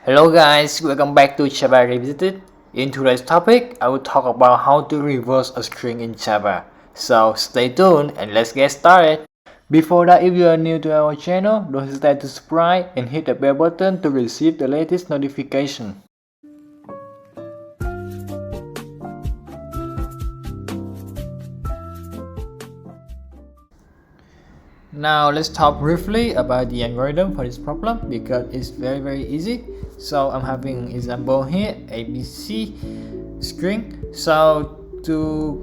Hello guys, welcome back to Java Revisited. In today's topic, I will talk about how to reverse a string in Java. So stay tuned and let's get started. Before that, if you are new to our channel, don't hesitate to subscribe and hit the bell button to receive the latest notification. Now let's talk briefly about the algorithm for this problem because it's very easy. So I'm having example here, ABC string. So to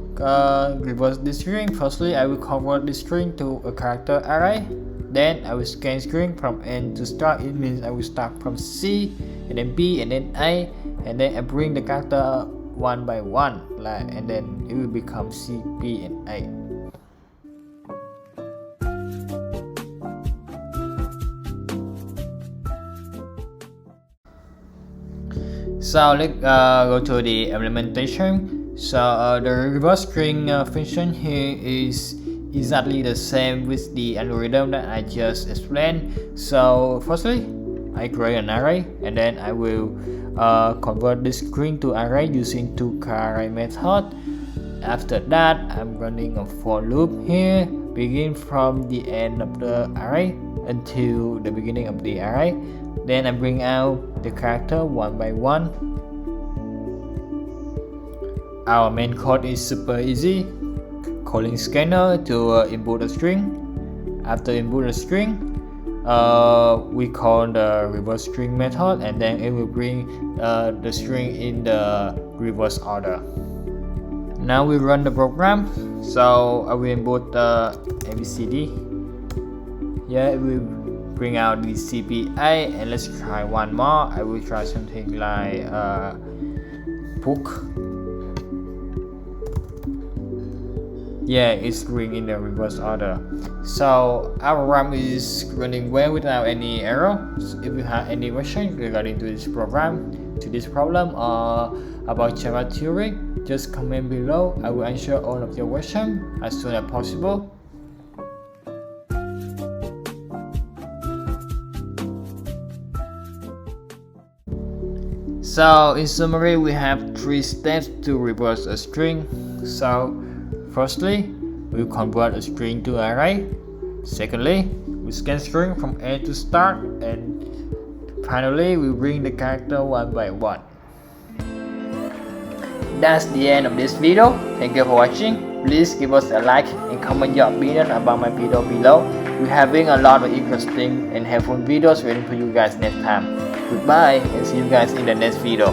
reverse this string, firstly I will convert this string to a character array. Then I will scan string from end to start. It means I will start from C and then B and then A, and then I bring the character one by one, and then it will become C, B and A. So let's go to the implementation. So the reverse string function here is exactly the same with the algorithm that I just explained. So firstly, I create an array and then I will convert this string to array using toChar method. After that, I'm running a for loop here, begin from the end of the array until the beginning of the array. Then I bring out the character one by one. Our main code is super easy. Calling scanner to input a string. After input a string, we call the reverse string method, and then it will bring the string in the reverse order. Now we run the program. So I will input the ABCD. Yeah, it will bring out the CPA, and let's try one more. I will try something like book. Yeah, it's going in the reverse order. So our program is running well without any error. So if you have any question regarding to this program, to this problem, or about Java theory, just comment below. I will answer all of your questions as soon as possible. So in summary, we have three steps to reverse a string. So firstly, we convert a string to array. Secondly, we scan string from A to start, and finally we bring the character one by one. That's the end of this video. Thank you for watching. Please give us a like and comment your opinion about my video below. We're having a lot of interesting and helpful videos waiting for you guys next time. Goodbye and see you guys in the next video.